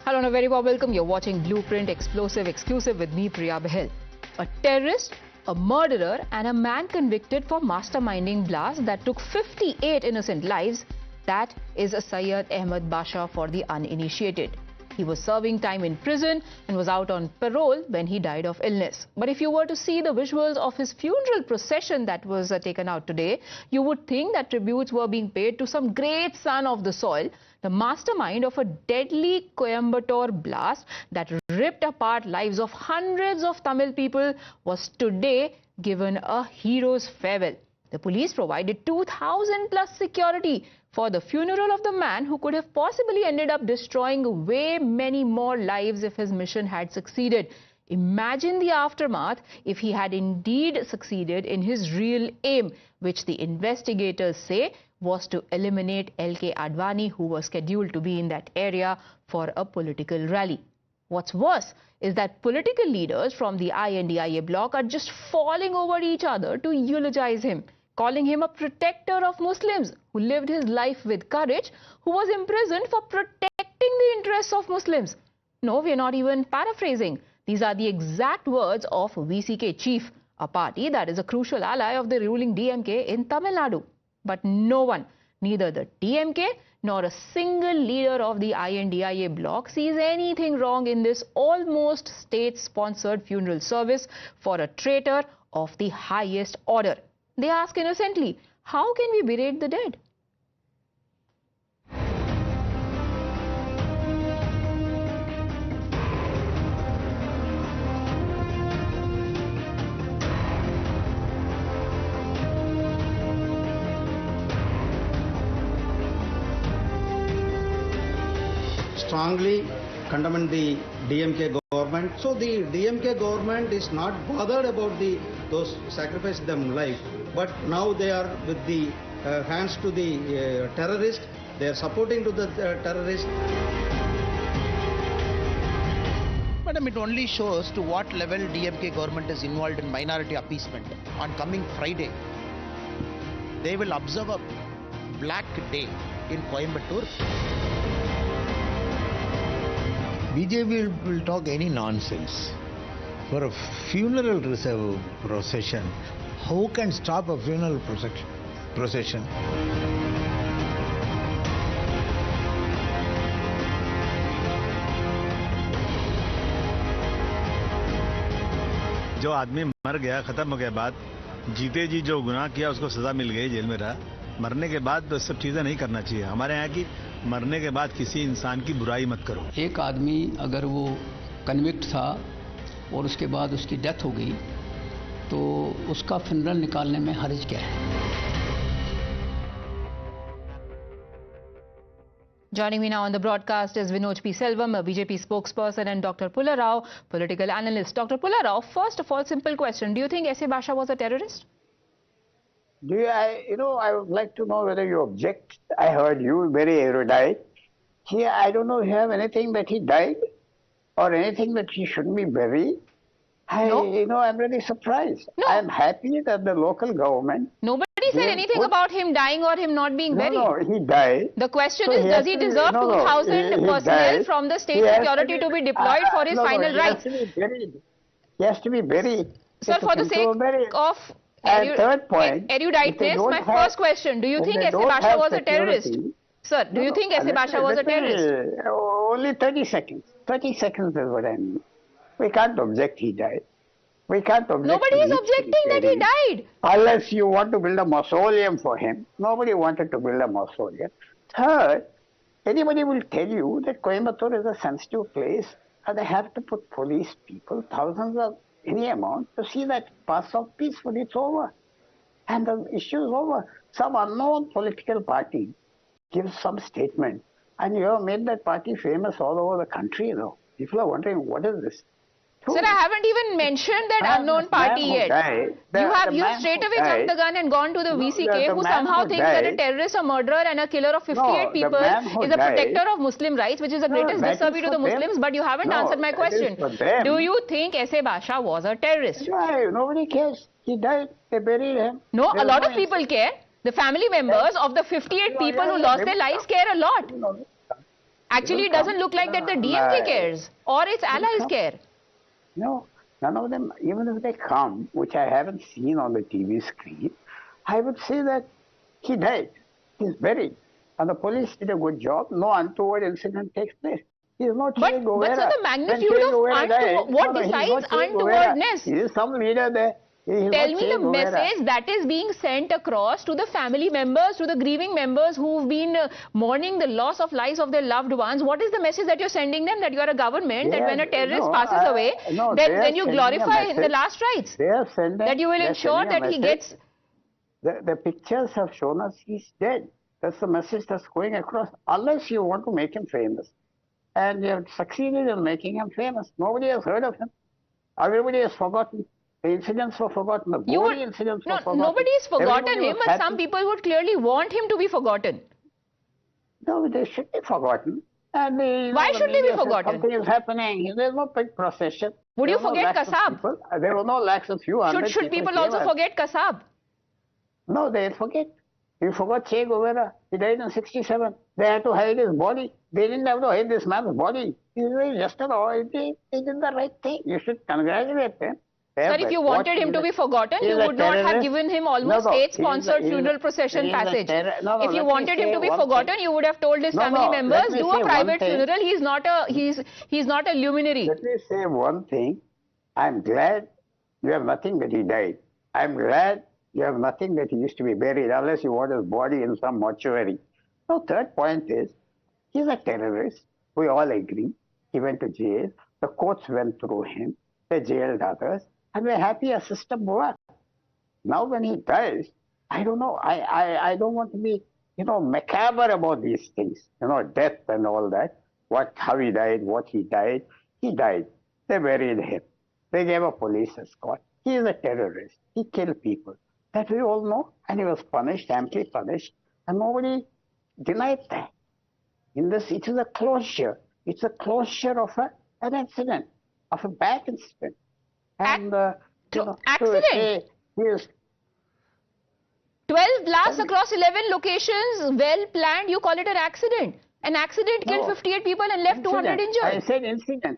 Hello and a very warm welcome. You're watching Blueprint Explosive Exclusive with me, Priya Bahal. A terrorist, a murderer and a man convicted for masterminding blast that took 58 innocent lives. That is Syed Ahmed Basha for the uninitiated. He was serving time in prison and was out on parole when he died of illness. But if you were to see the visuals of his funeral procession that was taken out today, you would think that tributes were being paid to some great son of the soil. The mastermind of a deadly Coimbatore blast that ripped apart lives of hundreds of Tamil people was today given a hero's farewell. The police provided 2,000 plus security for the funeral of the man who could have possibly ended up destroying way many more lives if his mission had succeeded. Imagine the aftermath if he had indeed succeeded in his real aim, which the investigators say was to eliminate LK Advani, who was scheduled to be in that area for a political rally. What's worse is that political leaders from the INDIA bloc are just falling over each other to eulogize him, calling him a protector of Muslims who lived his life with courage, who was imprisoned for protecting the interests of Muslims. No, we're not even paraphrasing. These are the exact words of VCK chief, a party that is a crucial ally of the ruling DMK in Tamil Nadu. But no one, neither the DMK nor a single leader of the INDIA bloc sees anything wrong in this almost state-sponsored funeral service for a traitor of the highest order. They ask innocently, how can we berate the dead? Strongly condemn the DMK government. So the DMK government is not bothered about those sacrificed them life, but now they are with the hands to the terrorist. They are supporting to the terrorist. Madam, it only shows to what level DMK government is involved in minority appeasement. On coming Friday, they will observe a black day in Coimbatore. BJP will talk any nonsense. For a funeral procession, who can stop a funeral procession? जो आदमी मर गया, खत्म हो गया बात, जीते जी जो गुनाह किया उसको सजा मिल गई, जेल में रहा, मरने के बाद तो सब चीजें नहीं करना चाहिए. हमारे यहाँ की मरने के बाद किसी इंसान की बुराई मत करो. एक आदमी अगर वो कन्विक्ट था और उसके बाद उसकी डेथ हो गई तो उसका फ्यूनरल निकालने में हर्ज क्या है? Joining me now on the broadcast is Vinod P. Selvam, a BJP spokesperson, and Dr. Pulla Rao, political analyst. Dr. Pulla Rao, first of all, simple question. Do you think S.A. Basha was a terrorist? I would like to know whether you object. I heard you, very erudite. Here, I don't know if you have anything that he died or anything that he shouldn't be buried. No. I'm really surprised. No. I'm happy that the local government... Nobody said anything about him dying or him not being buried. No, he died. The question is, does he deserve 2,000 personnel from the state security to be deployed for his final rites? He has to be buried. Sir, for the sake of third point, eruditeness, my first question, do you think S.A. Basha was a terrorist? Sir, do you think S.A. Basha was a terrorist? Only 30 seconds. 30 seconds is what I mean. We can't object he died. We can't object. Nobody is objecting that he died. Unless you want to build a mausoleum for him. Nobody wanted to build a mausoleum. Third, anybody will tell you that Coimbatore is a sensitive place and they have to put police people, thousands of any amount, to see that pass off peacefully. It's over. And the issue is over. Some unknown political party gives some statement and you have made that party famous all over the country, People are wondering, what is this? Sir, I haven't even mentioned that unknown party yet. You straight away jumped the gun and gone to the VCK, who somehow thinks that a terrorist, a murderer and a killer of 58 people is a protector of Muslim rights, which is the greatest disservice to the Muslims. But you haven't answered my question. Do you think S.A. Basha was a terrorist? Nobody cares. He died. They buried him. No, a lot of people care. The family members of the 58 people who lost their lives care a lot. Actually, it doesn't look like that the DMK cares or its allies care. No, none of them, even if they come, which I haven't seen on the TV screen, I would say that he died. He's buried. And the police did a good job. No untoward incident takes place. He is not Che Guevara. But so the magnitude of what decides untowardness? He is some leader there. Tell me the message that is being sent across to the family members, to the grieving members who've been mourning the loss of lives of their loved ones. What is the message that you're sending them? That you are a government, that when a terrorist passes away, then you glorify the last rites. That you will ensure that he gets... The pictures have shown us he's dead. That's the message that's going across. Unless you want to make him famous. And you have succeeded in making him famous. Nobody has heard of him. Everybody has forgotten. The incidents were forgotten. The gory incidents were forgotten. Nobody's forgotten him, but some people would clearly want him to be forgotten. No, they should be forgotten. And why should they be forgotten? Something is happening. There's no big procession. Would you forget Kasab? There were no lakhs of few hundred. Should people also forget Kasab? No, they forget. You forgot Che Guevara. He died in 67. They had to hide his body. They didn't have to hide this man's body. He did the right thing. You should congratulate them. Sir, if you wanted him to be forgotten, you would not have given him almost state-sponsored funeral procession passage. If you wanted him to be forgotten, you would have told his family members, do a private funeral. He's not a luminary. Let me say one thing. I'm glad you have nothing that he died. I'm glad you have nothing that he used to be buried, unless you want his body in some mortuary. So third point is, he's a terrorist. We all agree. He went to jail. The courts went through him. They jailed others. And we're happy a system works. Now when he dies, I don't know. I don't want to be, macabre about these things. Death and all that. How he died, what he died. He died. They buried him. They gave a police escort. He is a terrorist. He killed people. That we all know. And he was punished, amply punished. And nobody denied that. In this, it is a closure. It's a closure of an incident, of a bad incident. And accident. Yes. 12 blasts across 11 locations, well planned. You call it an accident. An accident killed 58 people and left 200 injured. I said incident.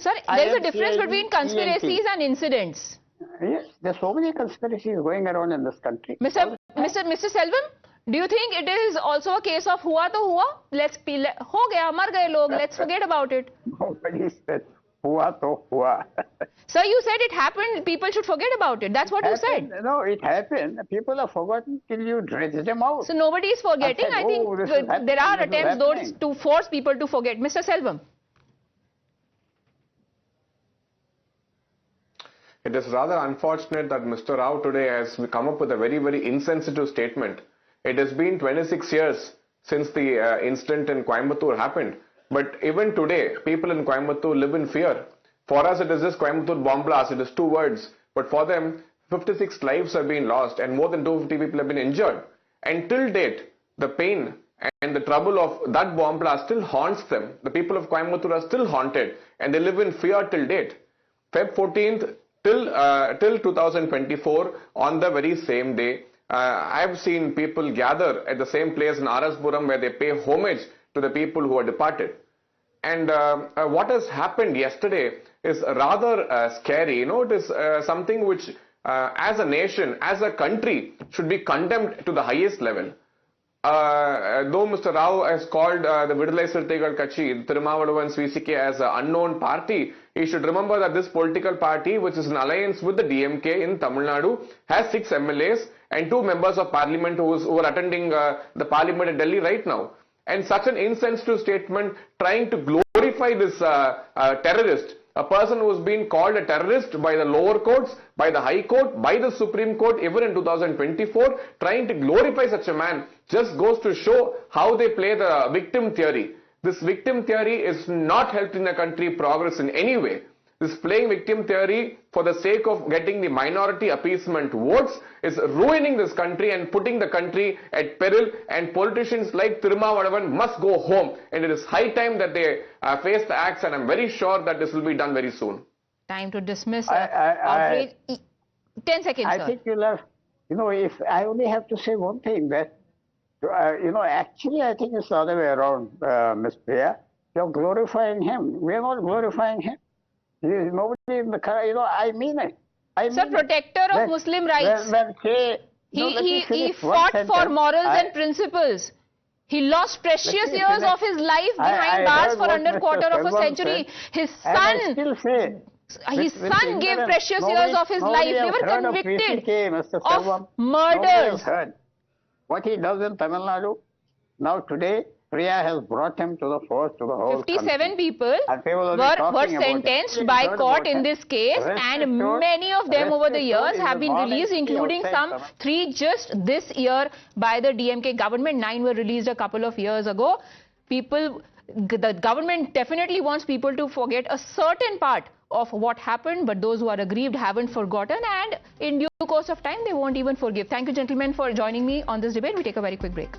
Sir, there is a difference between conspiracies and incidents. Yes, there's so many conspiracies going around in this country. Mr. Selvam, do you think it is also a case of hua to hua? Ho gaya, mar gaye log, let's forget about it. Nobody said hua to hua. Sir, you said it happened, people should forget about it. That's what you said. No, it happened. People have forgotten till you dredge them out. So nobody is forgetting. I think there are attempts to force people to forget. Mr. Selvam. It is rather unfortunate that Mr. Rao today has come up with a very, very insensitive statement. It has been 26 years since the incident in Coimbatore happened. But even today, people in Coimbatore live in fear. For us, it is just Coimbatore bomb blast. It is 2 words. But for them, 56 lives have been lost and more than 250 people have been injured. And till date, the pain and the trouble of that bomb blast still haunts them. The people of Coimbatore are still haunted and they live in fear till date. Feb 14th till 2024, on the very same day, I have seen people gather at the same place in Araspuram where they pay homage to the people who are departed. And what has happened yesterday is rather scary. It is something which as a nation, as a country, should be condemned to the highest level. Though Mr. Rao has called the Vidalai Sirtaigal Kachi, Tirumavadavan VCK, as an unknown party, he should remember that this political party, which is an alliance with the DMK in Tamil Nadu, has 6 MLAs and 2 members of parliament who are attending the parliament in Delhi right now. And such an insensitive statement trying to glorify this terrorist, a person who has been called a terrorist by the lower courts, by the High Court, by the Supreme Court, even in 2024, trying to glorify such a man just goes to show how they play the victim theory. This victim theory is not helping the country progress in any way. This playing victim theory for the sake of getting the minority appeasement votes is ruining this country and putting the country at peril, and politicians like Tirumavadavan must go home, and it is high time that they face the axe, and I'm very sure that this will be done very soon. Time to dismiss outrage. 10 seconds, I think you'll have, if I only have to say one thing, that Actually, I think it's the other way around, Miss Priya. You're glorifying him. We're not glorifying him. He is nobody in the I mean it. Sir, protector of Muslim rights. He fought for morals and principles. He lost precious years of his life behind bars for under quarter of a century. His son gave precious years of his life. They were convicted of murders. What he does in Tamil Nadu, now today, Priya has brought him to the force, to the whole 57 country. people were sentenced by court in this case, and many of them over the years have been released, including some 3 just this year by the DMK government. 9 were released a couple of years ago. The government definitely wants people to forget a certain part of what happened, but those who are aggrieved haven't forgotten, and in due course of time they won't even forgive. Thank you, gentlemen, for joining me on this debate. We take a very quick break.